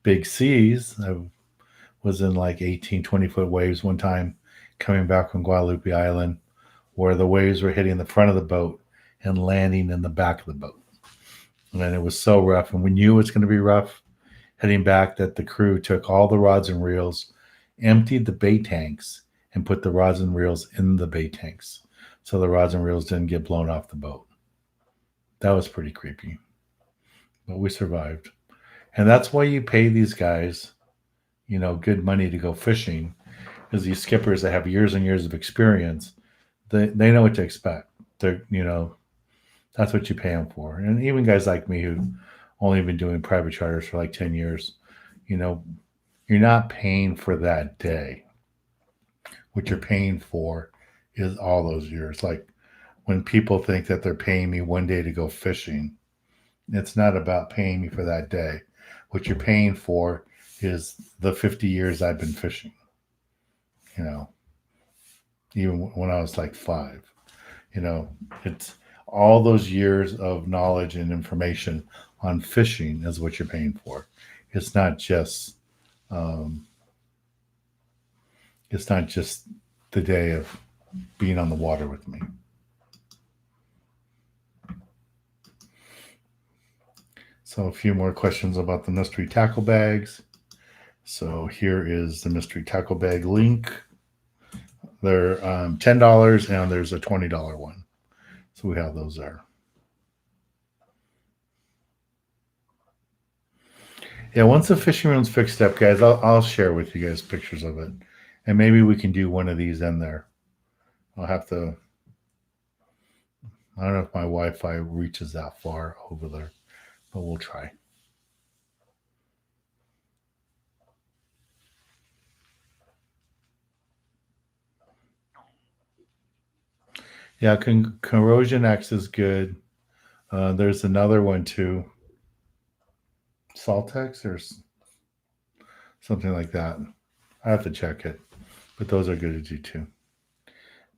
big seas. I was in like 18, 20-foot waves one time coming back from Guadalupe Island, where the waves were hitting the front of the boat and landing in the back of the boat. And it was so rough. And we knew it was going to be rough heading back that the crew took all the rods and reels, emptied the bait tanks, and put the rods and reels in the bait tanks so the rods and reels didn't get blown off the boat. That was pretty creepy. But we survived. And that's why you pay these guys, good money to go fishing, because these skippers that have years and years of experience, they know what to expect. That's what you pay them for. And even guys like me who only been doing private charters for like 10 years, you're not paying for that day. What you're paying for is all those years. Like when people think that they're paying me one day to go fishing, it's not about paying me for that day. What you're paying for is the 50 years I've been fishing. Even when I was like 5, it's all those years of knowledge and information on fishing is what you're paying for. It's not just um, it's not just the day of being on the water with me. So a few more questions about the mystery tackle bags. So here is the mystery tackle bag link. They're $10 and there's a $20 one. So we have those there. Yeah, once the fishing room's fixed up, guys, I'll share with you guys pictures of it. And maybe we can do one of these in there. I'll have to. I don't know if my Wi-Fi reaches that far over there, but we'll try. Yeah, Corrosion X is good. There's another one too. Saltex or something like that. I have to check it, but those are good to do too.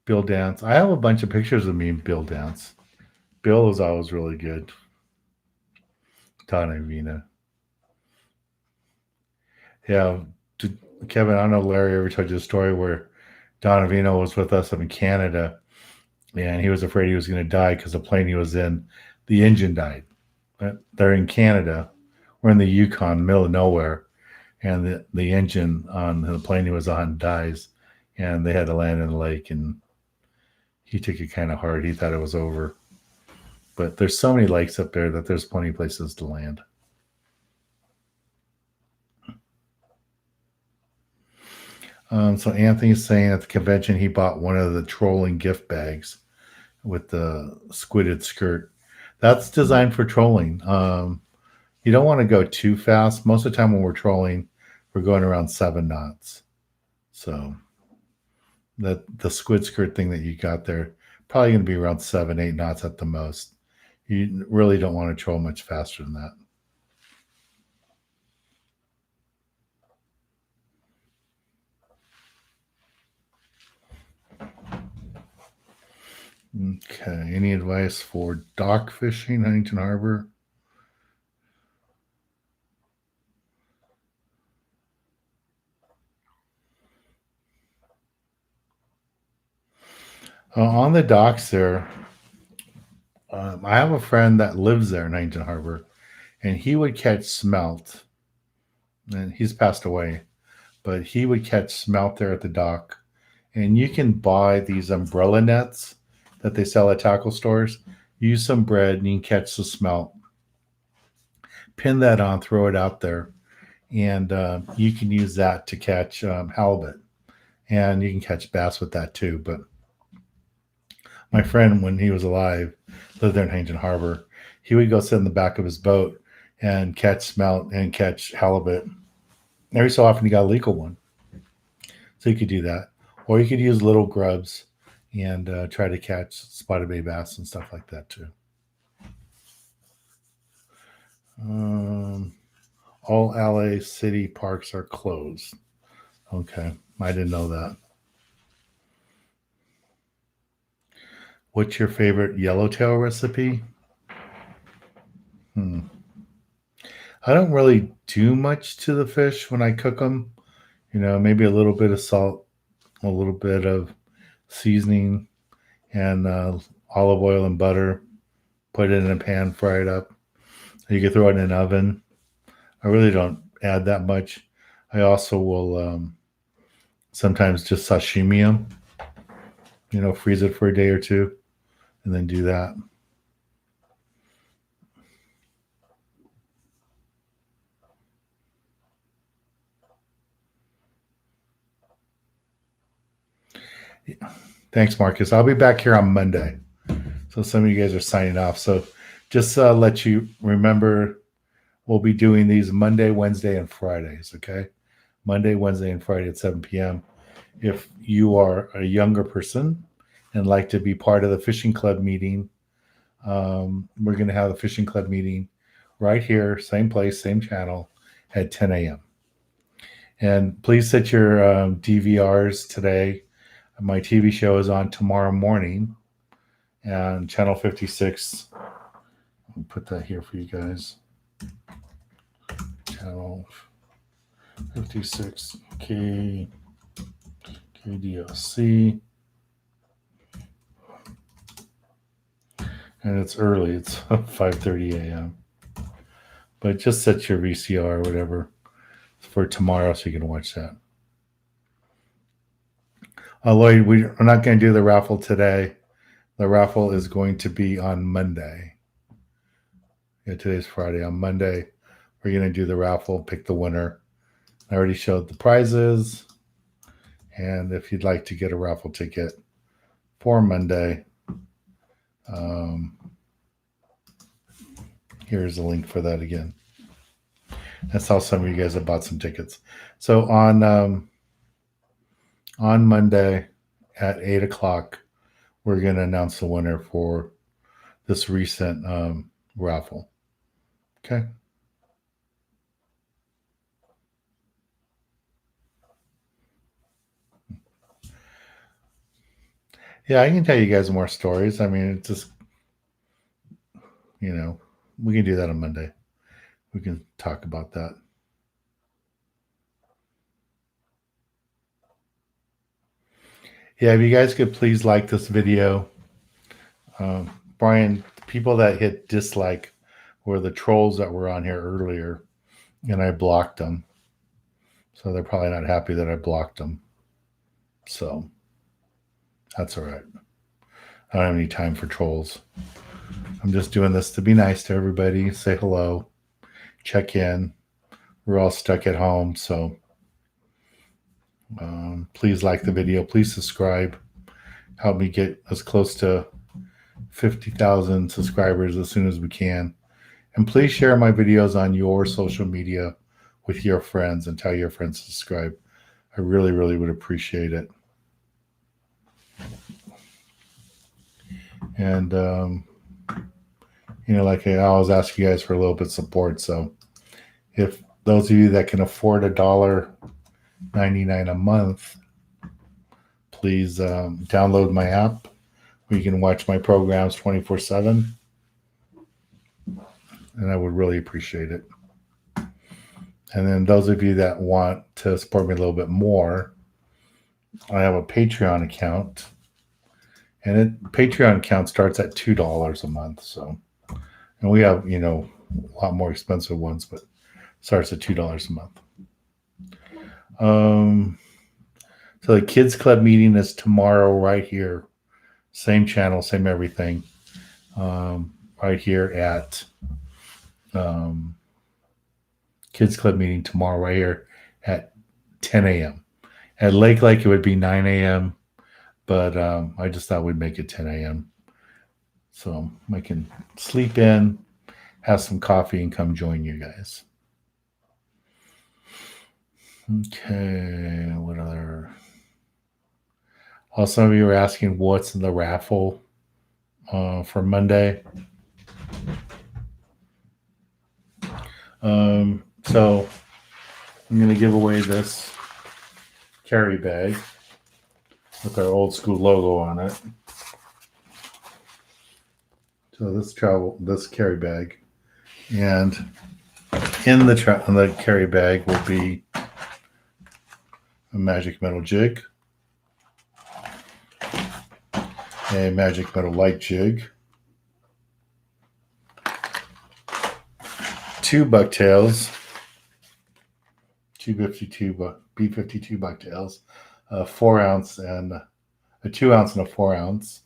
Bill Dance. I have a bunch of pictures of me in Bill Dance. Bill was always really good. Don and Vina. Yeah, Kevin, I don't know, Larry ever told you the story where Don Avino was with us up in Canada, and he was afraid he was going to die because the plane he was in, the engine died. They're in Canada. We're in the Yukon, middle of nowhere, and the engine on the plane he was on dies, and they had to land in the lake, and he took it kind of hard. He thought it was over. But there's so many lakes up there that there's plenty of places to land. So Anthony's saying at the convention he bought one of the trolling gift bags with the squidded skirt. That's designed for trolling. You don't want to go too fast. Most of the time when we're trolling, we're going around 7 knots. So that the squid skirt thing that you got there probably going to be around 7, 8 knots at the most. You really don't want to troll much faster than that. Okay. Any advice for dock fishing, Huntington Harbor? On the docks there, I have a friend that lives there in Huntington Harbor, and he would catch smelt. And he's passed away, but he would catch smelt there at the dock. And you can buy these umbrella nets that they sell at tackle stores. Use some bread and you can catch the smelt. Pin that on, throw it out there, and you can use that to catch halibut. And you can catch bass with that too. But my friend, when he was alive, lived there in Huntington Harbor. He would go sit in the back of his boat and catch smelt and catch halibut. Every so often, he got a legal one, so you could do that, or you could use little grubs and try to catch spotted bay bass and stuff like that too. Um, all LA city parks are closed. Okay, I didn't know that. What's your favorite yellowtail recipe? Hmm. I don't really do much to the fish when I cook them. Maybe a little bit of salt, a little bit of seasoning, and olive oil and butter. Put it in a pan, fry it up. You can throw it in an oven. I really don't add that much. I also will sometimes just sashimi them, freeze it for a day or two, and then do that. Thanks, Marcus. I'll be back here on Monday. So some of you guys are signing off. So just let you remember, we'll be doing these Monday, Wednesday, and Fridays. Okay, Monday, Wednesday, and Friday at 7 p.m. If you are a younger person and like to be part of the fishing club meeting, we're going to have the fishing club meeting right here, same place, same channel at 10 a.m. And please set your DVRs today. My TV show is on tomorrow morning and channel 56. I'll put that here for you guys. Channel 56 KDOC. And it's early. It's 5:30 a.m. But just set your VCR or whatever for tomorrow so you can watch that. Lloyd, we're not going to do the raffle today. The raffle is going to be on Monday. Yeah, today's Friday. On Monday, we're going to do the raffle, pick the winner. I already showed the prizes. And if you'd like to get a raffle ticket for Monday, here's a link for that again. That's how some of you guys have bought some tickets. So on Monday at 8 o'clock, we're going to announce the winner for this recent raffle. Okay. Yeah, I can tell you guys more stories. I mean, it's just You know, we can do that on Monday. We can talk about that. Yeah, if you guys could please like this video. Brian, people that hit dislike were the trolls that were on here earlier, and I blocked them. So they're probably not happy that I blocked them. So that's all right. I don't have any time for trolls. I'm just doing this to be nice to everybody, say hello, check in. We're all stuck at home, so please like the video. Please subscribe. Help me get as close to 50,000 subscribers as soon as we can. And please share my videos on your social media with your friends and tell your friends to subscribe. I really, really would appreciate it. And, like I always ask you guys for a little bit of support. So if those of you that can afford $1.99 a month, please download my app where you can watch my programs 24/7. And I would really appreciate it. And then those of you that want to support me a little bit more, I have a Patreon account. And Patreon account starts at $2 a month. So, and we have, a lot more expensive ones, but starts at $2 a month. So the kids club meeting is tomorrow right here. Same channel, same everything. Right here at kids club meeting tomorrow right here at 10 a.m. At Lake it would be 9 a.m. But I just thought we'd make it 10 a.m. So I can sleep in, have some coffee, and come join you guys. Okay, what other? Some of you were asking what's in the raffle for Monday. So I'm going to give away this carry bag with our old school logo on it. So this carry bag, and in the carry bag will be a magic metal jig, a magic metal light jig, 2 bucktails, 252 B52 bucktails, a 4 ounce and a 2 ounce and a 4 ounce.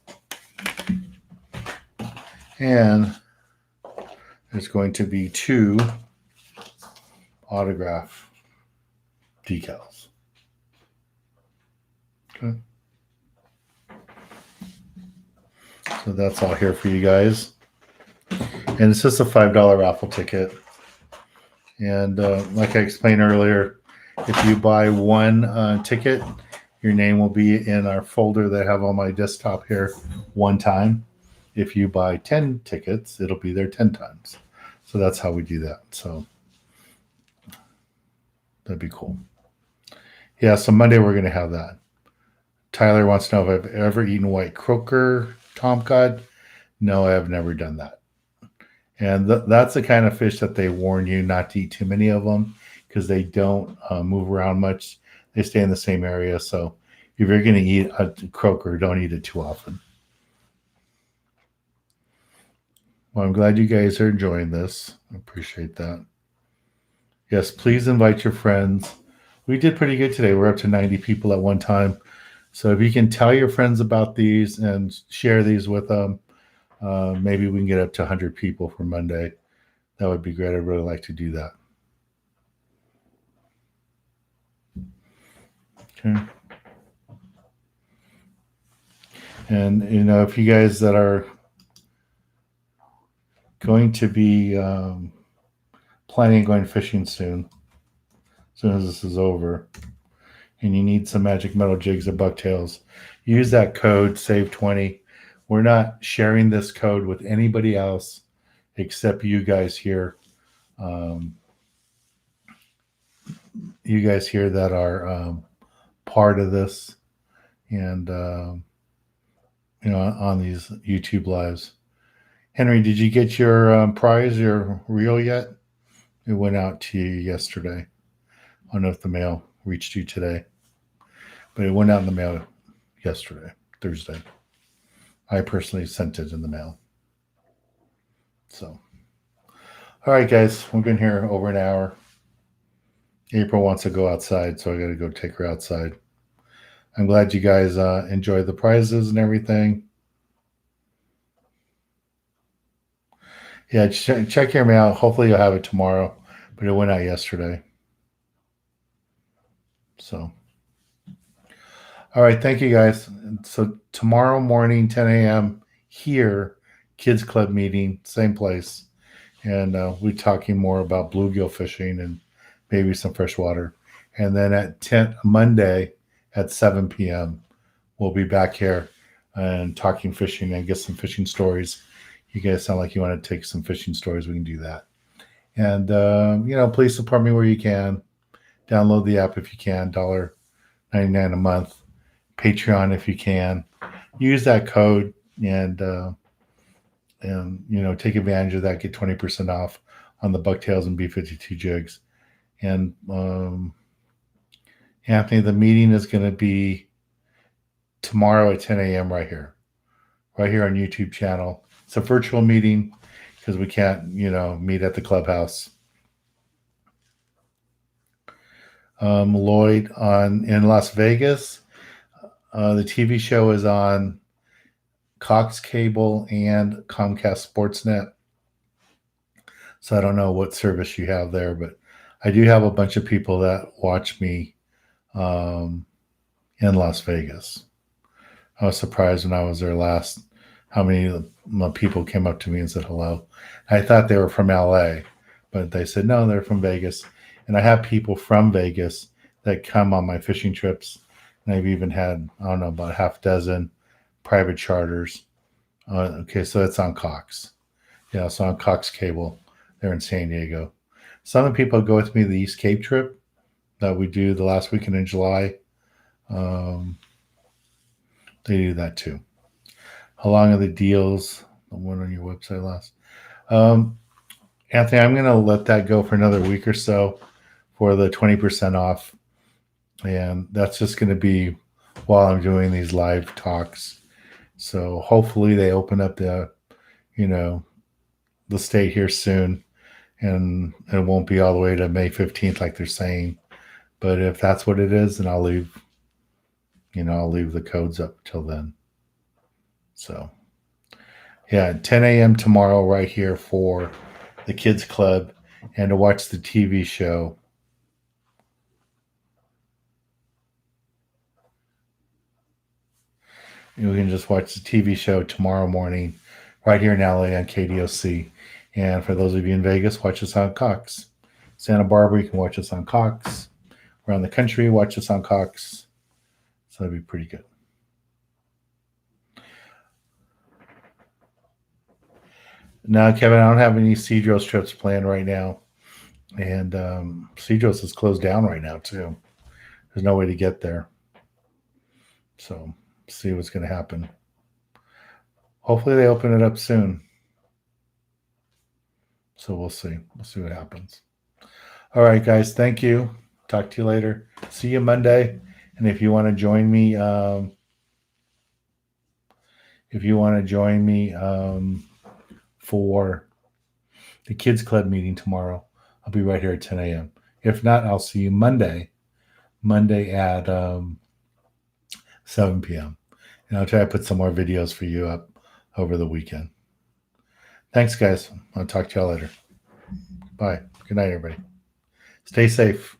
And there's going to be 2 autograph decals. Okay. So that's all here for you guys. And it's just a $5 raffle ticket. And like I explained earlier, if you buy one ticket, your name will be in our folder that I have on my desktop here one time. If you buy 10 tickets, it'll be there 10 times. So that's how we do that. So that'd be cool. Yeah, so Monday we're going to have that. Tyler wants to know if I've ever eaten white croaker tomcod. No, I have never done that. And that's the kind of fish that they warn you not to eat too many of them because they don't move around much. They stay in the same area. So if you're going to eat a croaker, don't eat it too often. Well, I'm glad you guys are enjoying this. I appreciate that. Yes, please invite your friends. We did pretty good today. We're up to 90 people at one time. So if you can tell your friends about these and share these with them, maybe we can get up to 100 people for Monday. That would be great. I'd really like to do that. Okay. And, if you guys that are going to be planning on going fishing soon, as soon as this is over, and you need some magic metal jigs or bucktails, use that code SAVE20. We're not sharing this code with anybody else except you guys here. You guys here that are part of this and, on these YouTube lives. Henry, did you get your prize, your reel yet? It went out to you yesterday. I don't know if the mail reached you today, but it went out in the mail yesterday, Thursday. I personally sent it in the mail. So, all right, guys, we've been here over an hour. April wants to go outside, so I got to go take her outside. I'm glad you guys enjoyed the prizes and everything. Yeah, check your mail. Hopefully, you'll have it tomorrow, but it went out yesterday. So, all right, thank you guys. So, tomorrow morning, 10 a.m., here, Kids Club meeting, same place. And we're talking more about bluegill fishing and maybe some freshwater. And then at 10 Monday at 7 p.m., we'll be back here and talking fishing and get some fishing stories. You guys sound like you want to take some fishing stories. We can do that. And please support me where you can. Download the app if you can. $1.99 a month. Patreon if you can. Use that code and take advantage of that. Get 20% off on the bucktails and B52 jigs. And Anthony, the meeting is going to be tomorrow at 10 a.m. right here on YouTube channel. It's a virtual meeting because we can't, meet at the clubhouse. Lloyd in Las Vegas. The TV show is on Cox Cable and Comcast Sportsnet. So I don't know what service you have there, but I do have a bunch of people that watch me in Las Vegas. I was surprised when I was there last how many people came up to me and said hello. I thought they were from LA, but they said no, they're from Vegas. And I have people from Vegas that come on my fishing trips. And I've even had, I don't know, about half a dozen private charters. Okay, so it's on Cox. Yeah, so on Cox Cable. They're in San Diego. Some of the people go with me the East Cape trip that we do the last weekend in July. They do that too. How long are the deals? The one on your website last. Anthony, I'm going to let that go for another week or so for the 20% off. And that's just going to be while I'm doing these live talks. So hopefully they open up the state here soon. And it won't be all the way to May 15th like they're saying. But if that's what it is, then I'll leave the codes up till then. So, yeah, 10 a.m. tomorrow right here for the Kids Club and to watch the TV show. You can just watch the TV show tomorrow morning right here in LA on KDOC. And for those of you in Vegas, watch us on Cox. Santa Barbara, you can watch us on Cox. Around the country, watch us on Cox. So that'd be pretty good. No, Kevin, I don't have any Cedros trips planned right now. And Cedros is closed down right now, too. There's no way to get there. So, see what's going to happen. Hopefully, they open it up soon. So, we'll see. We'll see what happens. All right, guys. Thank you. Talk to you later. See you Monday. And if you want to join me, for the Kids Club meeting tomorrow, I'll be right here at 10 a.m. If not, I'll see you Monday at 7 p.m. And I'll try to put some more videos for you up over the weekend. Thanks, guys. I'll talk to y'all later. Bye. Good night, everybody. Stay safe.